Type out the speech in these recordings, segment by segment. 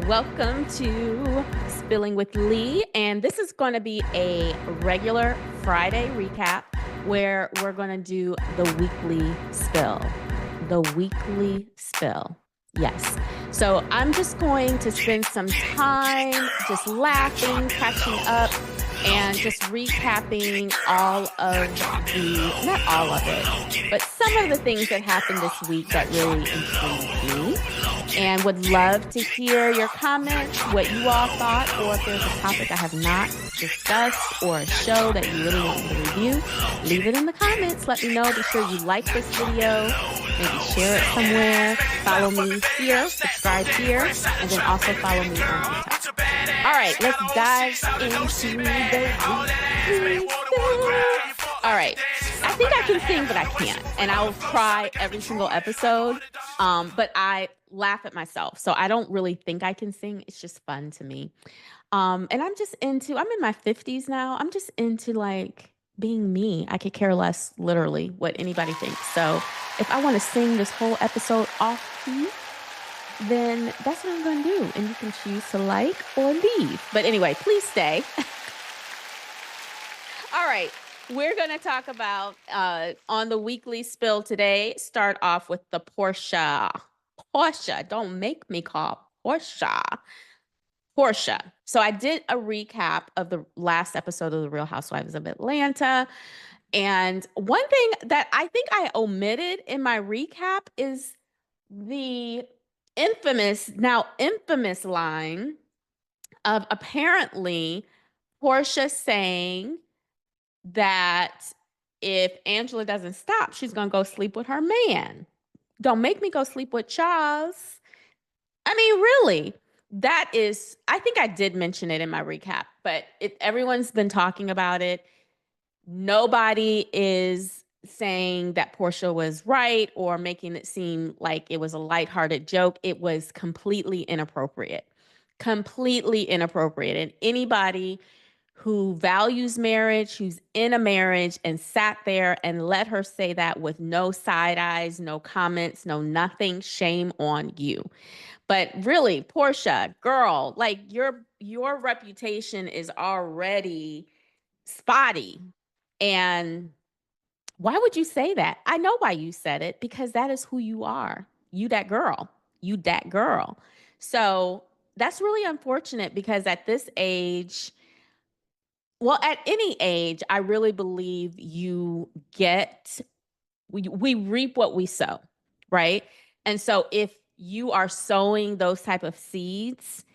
welcome to Spilling with Lee. And this is going to be a regular Friday recap where we're going to do the weekly spill. The weekly spill. Yes. So I'm just going to spend some time just laughing, catching up, and just recapping all of not all of it, but some of the things that happened this week that really intrigued me. And would love to hear your comments, what you all thought, or if there's a topic I have not discussed or a show that you really want me to review, leave it in the comments. Let me know. Be sure you like this video, maybe share it somewhere. Follow me here, subscribe here, and then also follow me on TikTok. All right, let's dive into the weekly. All right. I think I can sing, but I can't. And I will try every single episode. But I laugh at myself. So I don't really think I can sing. It's just fun to me. And I'm in my 50s now. I'm just into like being me. I could care less, literally, what anybody thinks. So if I want to sing this whole episode off key, then that's what I'm going to do. And you can choose to like or leave. But anyway, please stay. All right. We're going to talk about on the weekly spill today, start off with the Porsha. Porsha. Don't make me call Porsha. Porsha. So I did a recap of the last episode of The Real Housewives of Atlanta. And one thing that I think I omitted in my recap is the infamous line of apparently Porsha saying that if Angela doesn't stop, she's going to go sleep with her man. Don't make me go sleep with Charles. I mean, really, I think I did mention it in my recap, but everyone's been talking about it. Nobody is saying that Porsha was right or making it seem like it was a lighthearted joke. It was completely inappropriate. And anybody who values marriage, who's in a marriage and sat there and let her say that with no side eyes, no comments, no nothing, shame on you. But really, Porsha, girl, like your reputation is already spotty. And why would you say that? I know why you said it, because that is who you are. You that girl. So that's really unfortunate, because at this age, well, at any age, I really believe we reap what we sow, right? And so if you are sowing those type of seeds,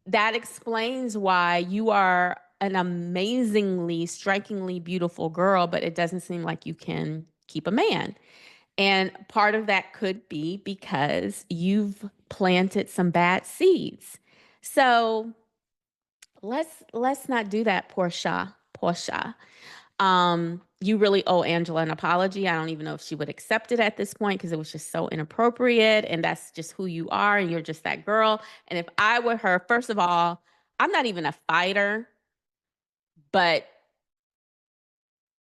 that explains why you are an amazingly, strikingly beautiful girl, but it doesn't seem like you can keep a man. And part of that could be because you've planted some bad seeds. So let's not do that, Porsha. You really owe Angela an apology. I don't even know if she would accept it at this point, because it was just so inappropriate, and that's just who you are, and you're just that girl. And if I were her, first of all, I'm not even a fighter, but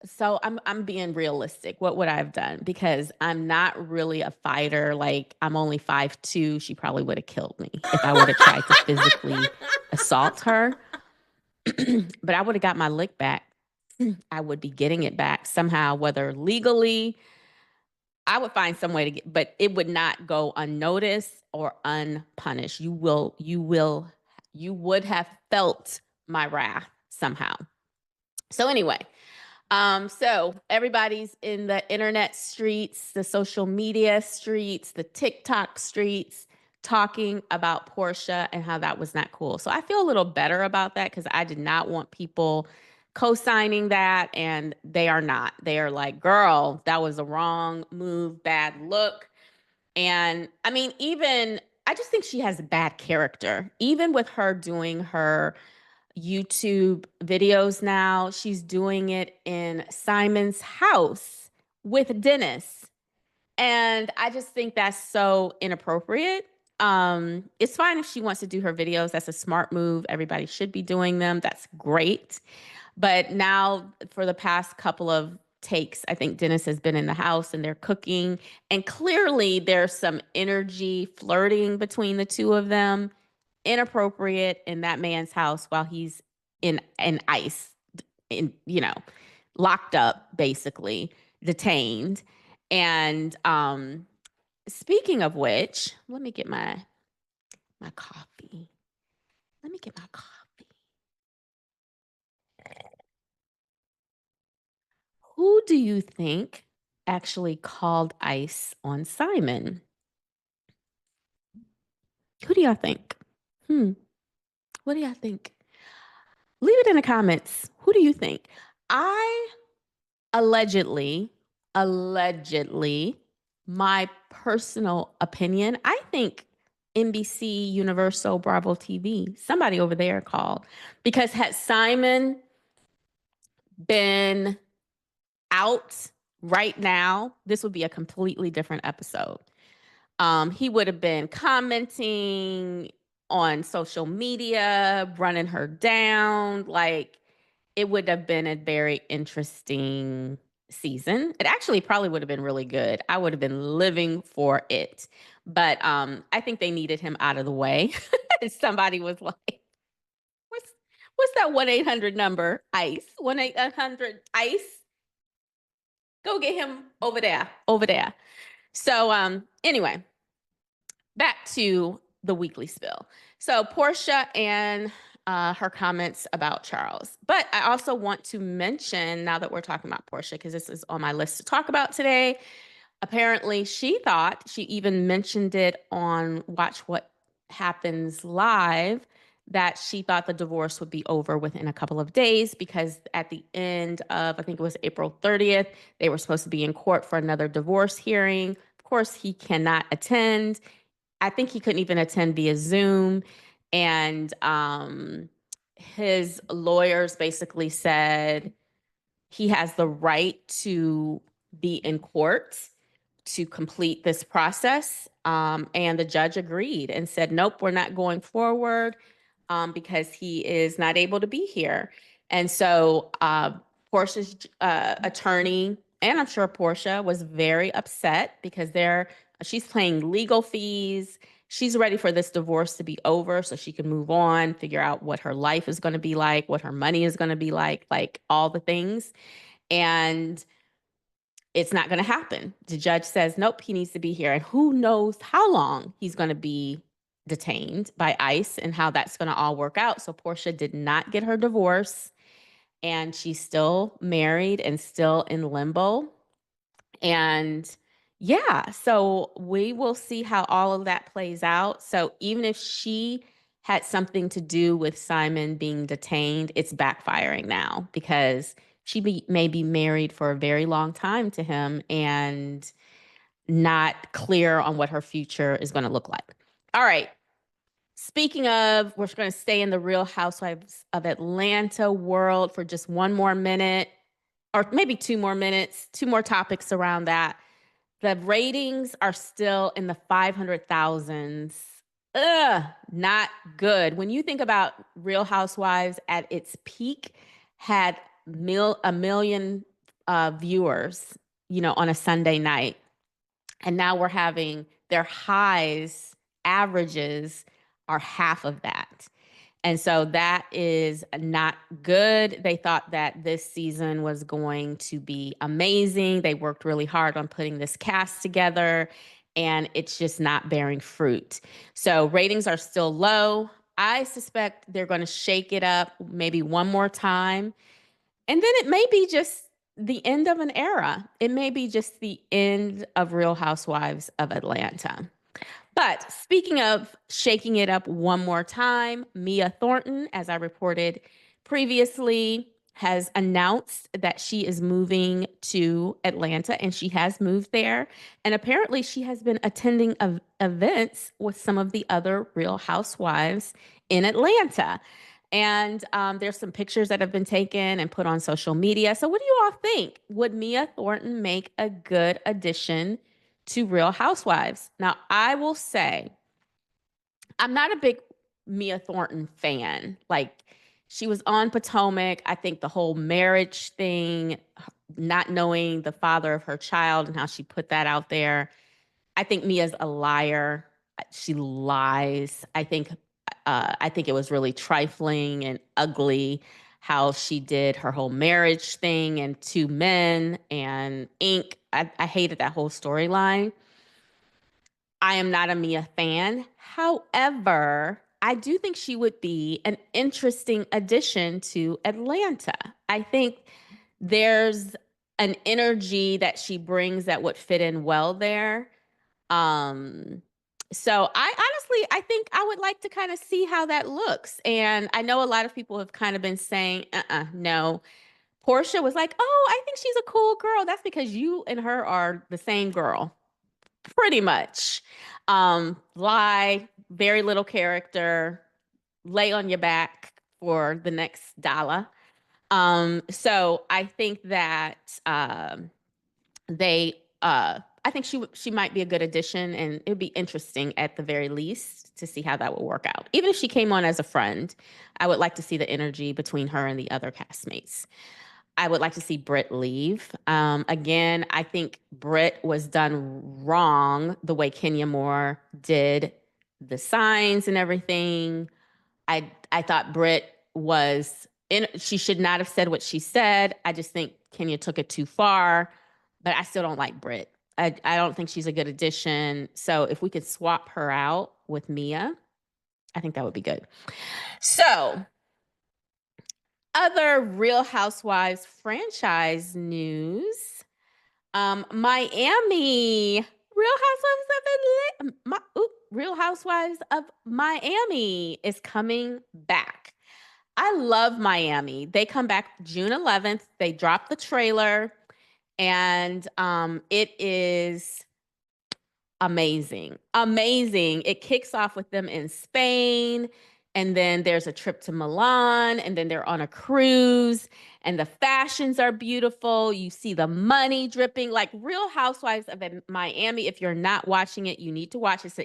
so I'm being realistic. What would I have done? Because I'm not really a fighter. Like, I'm only 5'2". She probably would have killed me if I would have tried to physically assault her. But I would have got my lick back. I would be getting it back somehow, whether legally. I would find some way to get, but it would not go unnoticed or unpunished. You would have felt my wrath somehow. So anyway, so everybody's in the internet streets, the social media streets, the TikTok streets, talking about Porsha and how that was not cool. So I feel a little better about that, because I did not want people co-signing that, and they are not. They are like, girl, that was a wrong move, bad look. And I mean, I just think she has bad character. Even with her doing her YouTube videos now, she's doing it in Simon's house with Dennis. And I just think that's so inappropriate. It's fine if she wants to do her videos. That's a smart move. Everybody should be doing them. That's great. But now, for the past couple of takes, I think Dennis has been in the house and they're cooking. And clearly there's some energy flirting between the two of them. inappropriate in that man's house while he's in ICE, in locked up, basically detained. And speaking of which, let me get my coffee. Let me get my coffee. Who do you think actually called ICE on Simon? Who do y'all think? Hmm. What do y'all think? Leave it in the comments. Who do you think? I allegedly, allegedly, my personal opinion, I think NBC, Universal, Bravo TV, somebody over there called. Because had Simon been out right now, this would be a completely different episode. He would have been commenting on social media, running her down. Like, it would have been a very interesting season. It actually probably would have been really good. I would have been living for it. But I think they needed him out of the way. Somebody was like, what's what's that 1-800 number? ICE. 1-800 ICE. Go get him over there. Over there. So anyway, back to the weekly spill. So Porsha and her comments about Charles. But I also want to mention, now that we're talking about Porsha, because this is on my list to talk about today, apparently she thought, she even mentioned it on Watch What Happens Live, that she thought the divorce would be over within a couple of days because at the end of, I think it was April 30th, they were supposed to be in court for another divorce hearing. Of course, he cannot attend. I think he couldn't even attend via Zoom. And his lawyers basically said he has the right to be in court to complete this process. And the judge agreed and said, nope, we're not going forward because he is not able to be here. And so Portia's attorney, and I'm sure Porsha, was very upset because she's paying legal fees. She's ready for this divorce to be over so she can move on, figure out what her life is going to be like, what her money is going to be like all the things. And it's not going to happen. The judge says, nope, he needs to be here. And who knows how long he's going to be detained by ICE and how that's going to all work out. So Porsha did not get her divorce, and she's still married and still in limbo. And yeah, so we will see how all of that plays out. So even if she had something to do with Simon being detained, it's backfiring now because may be married for a very long time to him and not clear on what her future is going to look like. All right. Speaking of, we're going to stay in the Real Housewives of Atlanta world for just one more minute, or maybe 2 more minutes, 2 more topics around that. The ratings are still in the 500,000s. Ugh, not good. When you think about Real Housewives at its peak, had a million viewers, on a Sunday night. And now we're having their highs, averages are half of that. And so that is not good. They thought that this season was going to be amazing. They worked really hard on putting this cast together, and it's just not bearing fruit. So ratings are still low. I suspect they're going to shake it up maybe one more time. And then it may be just the end of an era. It may be just the end of Real Housewives of Atlanta. But speaking of shaking it up one more time, Mia Thornton, as I reported previously, has announced that she is moving to Atlanta, and she has moved there. And apparently she has been attending events with some of the other Real Housewives in Atlanta. And there's some pictures that have been taken and put on social media. So what do you all think? Would Mia Thornton make a good addition to Real Housewives? Now, I will say, I'm not a big Mia Thornton fan. Like, she was on Potomac. I think the whole marriage thing, not knowing the father of her child and how she put that out there. I think Mia's a liar. She lies. I think I think it was really trifling and ugly how she did her whole marriage thing and two men and ink. I hated that whole storyline. I am not a Mia fan. However, I do think she would be an interesting addition to Atlanta. I think there's an energy that she brings that would fit in well there. Um, so I think I would like to kind of see how that looks. And I know a lot of people have kind of been saying, no. Porsha was like, oh, I think she's a cool girl. That's because you and her are the same girl, pretty much. Lie, very little character, lay on your back for the next dollar. So I think that they I think she might be a good addition, and it would be interesting at the very least to see how that would work out. Even if she came on as a friend, I would like to see the energy between her and the other castmates. I would like to see Britt leave. Again, I think Britt was done wrong the way Kenya Moore did the signs and everything. I thought Britt was in, she should not have said what she said. I just think Kenya took it too far, but I still don't like Britt. I don't think she's a good addition. So if we could swap her out with Mia, I think that would be good. So other Real Housewives franchise news. Miami, Real Housewives of Miami is coming back. I love Miami. They come back June 11th. They drop the trailer, and it is amazing. Amazing. It kicks off with them in Spain, and then there's a trip to Milan, and then they're on a cruise, and the fashions are beautiful. You see the money dripping like Real Housewives of Miami. If you're not watching it, you need to watch. It's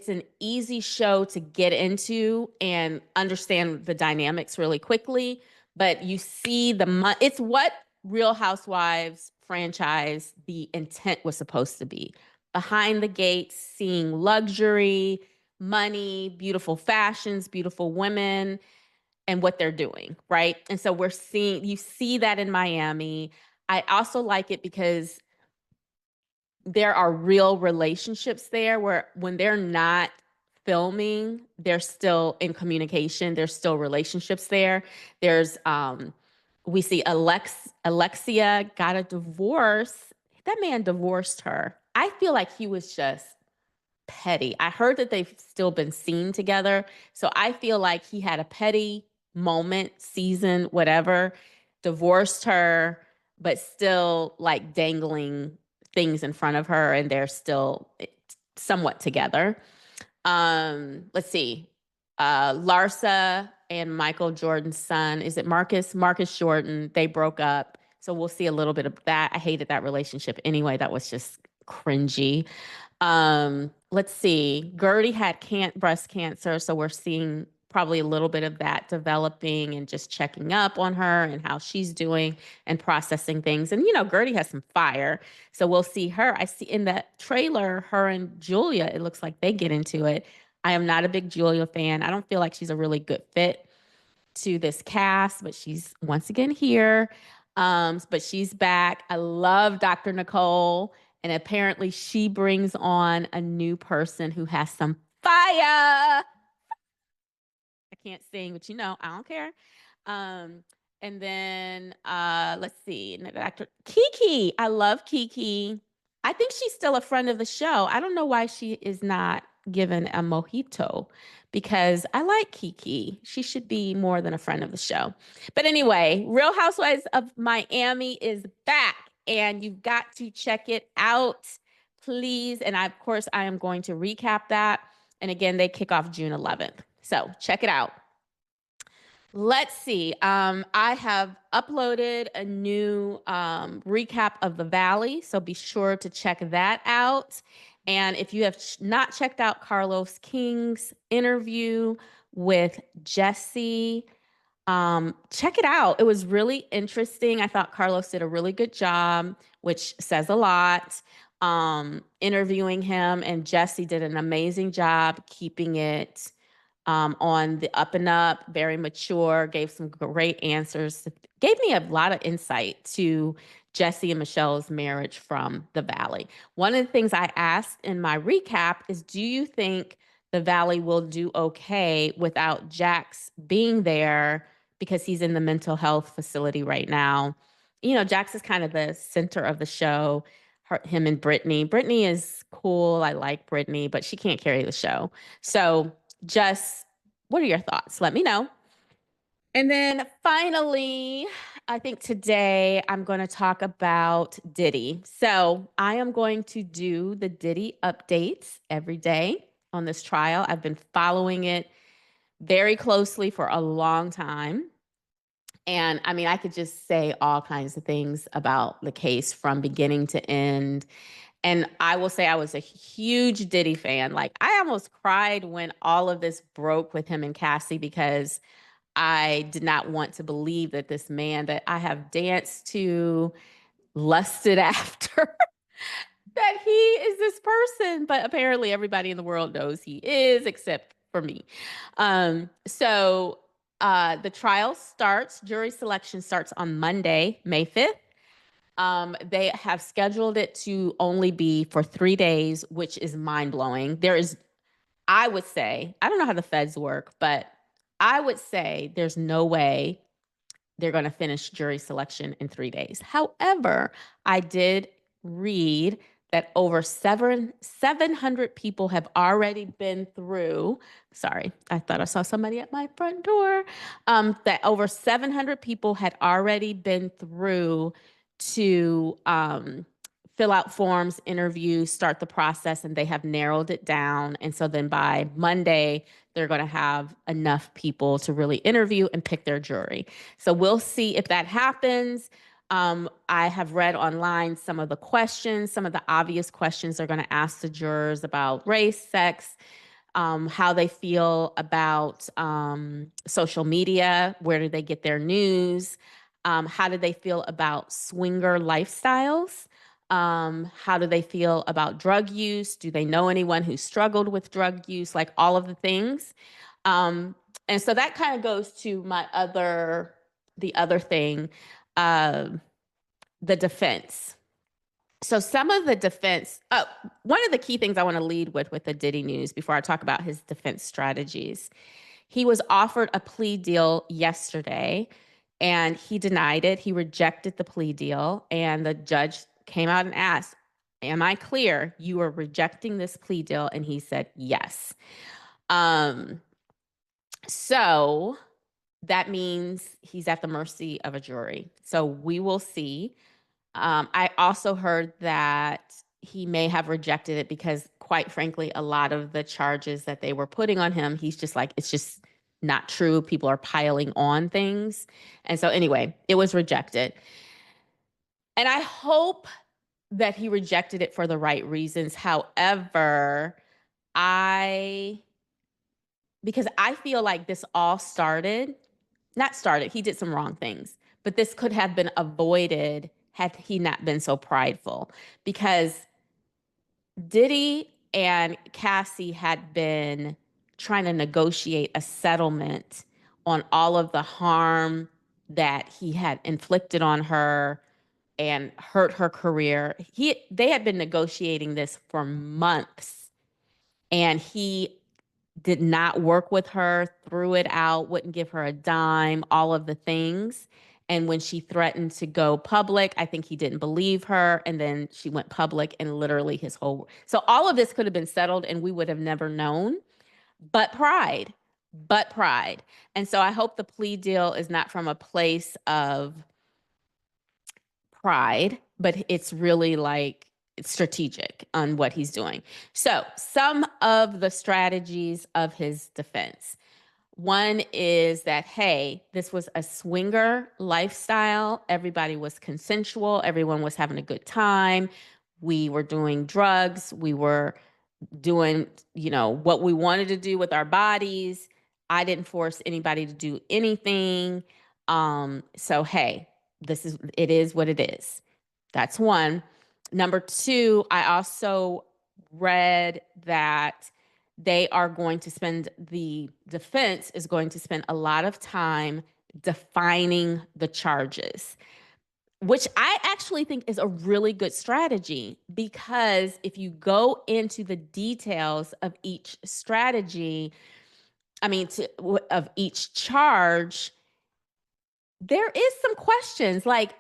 an easy show to get into and understand the dynamics really quickly, but you see it's what Real Housewives franchise, the intent was supposed to be. Behind the gates, seeing luxury, money, beautiful fashions, beautiful women, and what they're doing, right? And so you see that in Miami. I also like it because there are real relationships there where when they're not filming, they're still in communication. There's still relationships there. There's we see Alexia got a divorce. That man divorced her. I feel like he was just petty. I heard that they've still been seen together. So I feel like he had a petty moment, season, whatever, divorced her, but still like dangling things in front of her, and they're still somewhat together. Let's see. Larsa and Michael Jordan's son, is it Marcus? Marcus Jordan, they broke up. So we'll see a little bit of that. I hated that relationship anyway. That was just cringy. Let's see. Gertie had breast cancer, so we're seeing probably a little bit of that developing and just checking up on her and how she's doing and processing things. And Gertie has some fire, so we'll see her. I see in that trailer, her and Julia, it looks like they get into it. I am not a big Julia fan. I don't feel like she's a really good fit to this cast, but she's once again here. But she's back. I love Dr. Nicole. And apparently she brings on a new person who has some fire. I can't sing, but I don't care. And then let's see, Dr. Kiki. I love Kiki. I think she's still a friend of the show. I don't know why she is not given a mojito, because I like Kiki. She should be more than a friend of the show. But anyway, Real Housewives of Miami is back, and you've got to check it out, please. And of course, I am going to recap that. And again, they kick off June 11th. So check it out. Let's see. I have uploaded a new recap of The Valley, so be sure to check that out. And if you have not checked out Carlos King's interview with Jesse, check it out. It was really interesting. I thought Carlos did a really good job, which says a lot. interviewing him, and Jesse did an amazing job keeping it on the up and up, very mature, gave some great answers, gave me a lot of insight to Jesse and Michelle's marriage from the Valley. One of the things I asked in my recap is, do you think the Valley will do okay without Jax being there because he's in the mental health facility right now? You know, Jax is kind of the center of the show. Him and Brittany. Brittany is cool. I like Brittany, but she can't carry the show. So just what are your thoughts? Let me know. And then finally, I think today I'm going to talk about Diddy. So I am going to do the Diddy updates every day on this trial. I've been following it very closely for a long time. And I mean, I could just say all kinds of things about the case from beginning to end. And I will say I was a huge Diddy fan. Like, I almost cried when all of this broke with him and Cassie because I did not want to believe that this man that I have danced to, lusted after, that he is this person. But apparently, everybody in the world knows he is, except for me. The trial starts, jury selection starts on Monday, May 5th. They have scheduled it to only be for 3 days, which is mind blowing. I would say, I don't know how the feds work, but I would say there's no way they're going to finish jury selection in 3 days. However, I did read that over 700 people have already been through. Sorry, I thought I saw somebody at my front door. That over 700 people had already been through to fill out forms, interview, start the process, and they have narrowed it down. And so then by Monday, they're going to have enough people to really interview and pick their jury. So we'll see if that happens. I have read online some of the questions, some of the obvious questions they're going to ask the jurors about race, sex, how they feel about social media, where do they get their news, how do they feel about swinger lifestyles, how do they feel about drug use, do they know anyone who struggled with drug use, like all of the things. And so that kind of goes to the other thing, uh, the defense. So some of the defense, one of the key things I want to lead with the Diddy news before I talk about his defense strategies, he was offered a plea deal yesterday and he denied it. He rejected the plea deal, and the judge came out and asked, am I clear you are rejecting this plea deal? And he said, yes. So that means he's at the mercy of a jury. So we will see. I also heard that he may have rejected it because, quite frankly, a lot of the charges that they were putting on him, he's just like, it's just not true. People are piling on things. And so, anyway, it was rejected. And I hope that he rejected it for the right reasons. However, because I feel like this all he did some wrong things, but this could have been avoided had he not been so prideful, because Diddy and Cassie had been trying to negotiate a settlement on all of the harm that he had inflicted on her and hurt her career. They had been negotiating this for months, and he did not work with her, threw it out, wouldn't give her a dime, all of the things. And when she threatened to go public, I think he didn't believe her. And then she went public, and literally so all of this could have been settled and we would have never known, but pride. And so I hope the plea deal is not from a place of pride, but it's really like it's strategic on what he's doing. So some of the strategies of his defense. One is that, hey, this was a swinger lifestyle. Everybody was consensual. Everyone was having a good time. We were doing drugs. We were doing, what we wanted to do with our bodies. I didn't force anybody to do anything. So, hey, it is what it is. That's one. Number two, I also read that the defense is going to spend a lot of time defining the charges, which I actually think is a really good strategy, because if you go into the details of each strategy, of each charge, there is some questions like,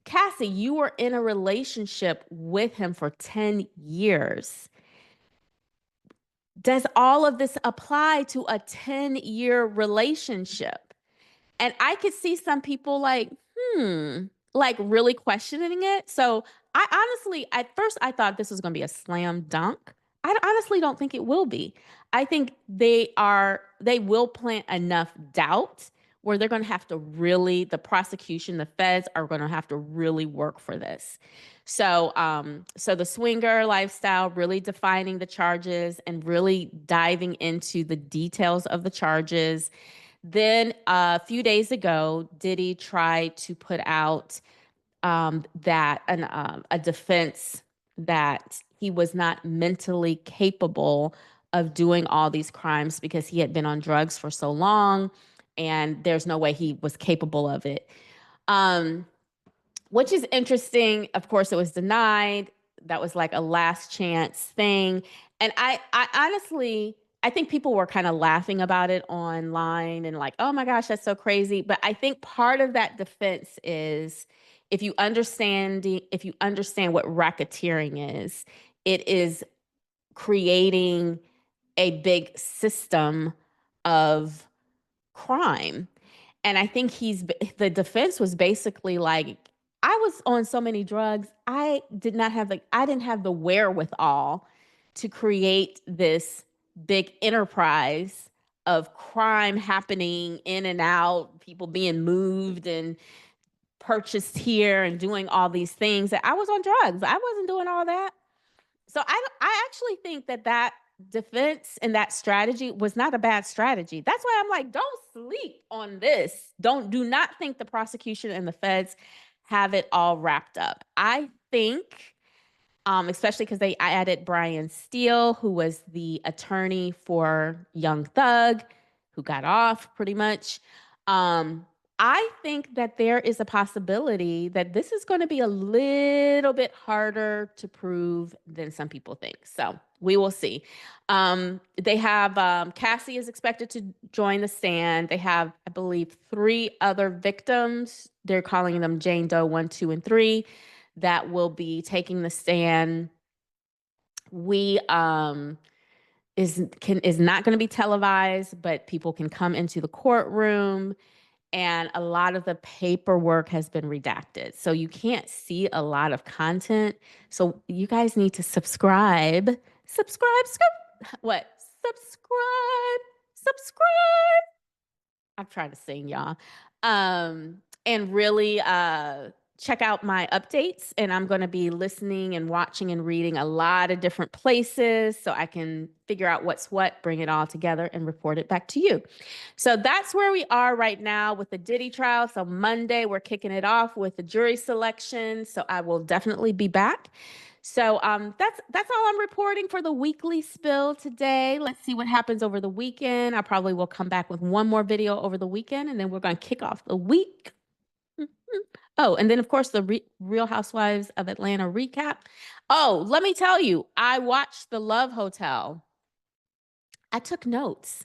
Cassie, you were in a relationship with him for 10 years. Does all of this apply to a 10-year relationship? And I could see some people like, like really questioning it. So I honestly, at first, I thought this was going to be a slam dunk. I honestly don't think it will be. I think they will plant enough doubt where they're going to have to really, the prosecution, the feds are going to have to really work for this. So the swinger lifestyle, really defining the charges and really diving into the details of the charges. Then a few days ago, Diddy tried to put out a defense that he was not mentally capable of doing all these crimes because he had been on drugs for so long, and there's no way he was capable of it. Um, which is interesting. Of course, it was denied. That was like a last chance thing. And I honestly, I think people were kind of laughing about it online and like, oh my gosh, that's so crazy. But I think part of that defense is, if you understand what racketeering is, it is creating a big system of crime. And I think the defense was basically like, I was on so many drugs. I didn't have the wherewithal to create this big enterprise of crime happening in and out, people being moved and purchased here and doing all these things. That I was on drugs. I wasn't doing all that. So I actually think that defense and that strategy was not a bad strategy. That's why I'm like, don't sleep on this. Do not think the prosecution and the feds have it all wrapped up. I think, especially because I added Brian Steele, who was the attorney for Young Thug, who got off pretty much. Um, I think that there is a possibility that this is going to be a little bit harder to prove than some people think. So we will see. They have Cassie is expected to join the stand. They have, I believe, 3 other victims. They're calling them Jane Doe 1, 2, and 3 that will be taking the stand. We is not going to be televised, but people can come into the courtroom, and a lot of the paperwork has been redacted. So you can't see a lot of content. So you guys need to subscribe. What? Subscribe. I'm trying to sing, y'all. And really check out my updates. And I'm going to be listening and watching and reading a lot of different places so I can figure out what's what, bring it all together, and report it back to you. So that's where we are right now with the Diddy trial. So Monday, we're kicking it off with the jury selection. So I will definitely be back. So that's all I'm reporting for the weekly spill today. Let's see what happens over the weekend. I probably will come back with one more video over the weekend, and then we're going to kick off the week. Oh, and then of course the Real Housewives of Atlanta recap. Oh, let me tell you, I watched The Love Hotel. I took notes.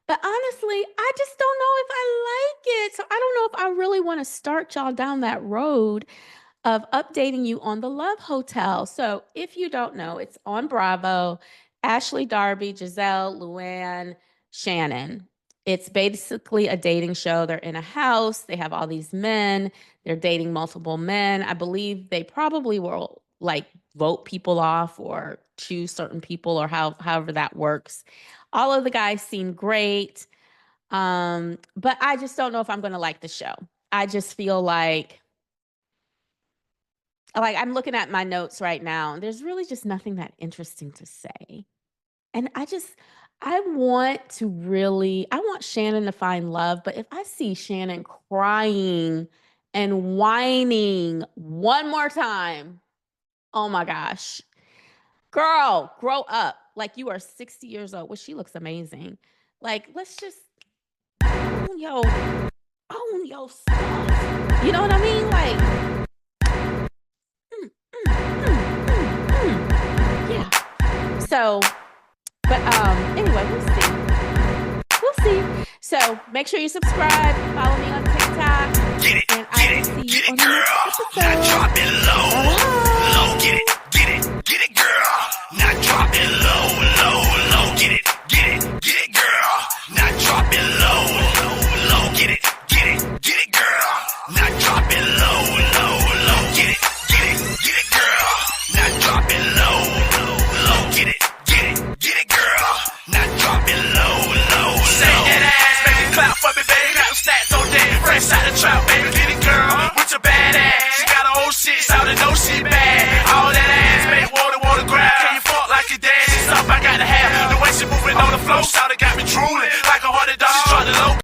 But honestly, I just don't know if I like it. So I don't know if I really want to start y'all down that road of updating you on The Love Hotel. So if you don't know, it's on Bravo. Ashley Darby, Giselle, Luann, Shannon. It's basically a dating show. They're in a house. They have all these men. They're dating multiple men. I believe they probably will like vote people off or choose certain people or however that works. All of the guys seem great. But I just don't know if I'm going to like the show. I just feel like I'm looking at my notes right now, and there's really just nothing that interesting to say. And I want Shannon to find love, but if I see Shannon crying and whining one more time, Oh my gosh. Girl, grow up. Like you are 60 years old. Well, she looks amazing. Like, let's just own your stuff. You know what I mean? Like, mm, yeah. So, but anyway, we'll see. We'll see. So make sure you subscribe, follow me on TikTok, and I will see you on the next episode. Now drop it low. Bye. Low, get it, get it.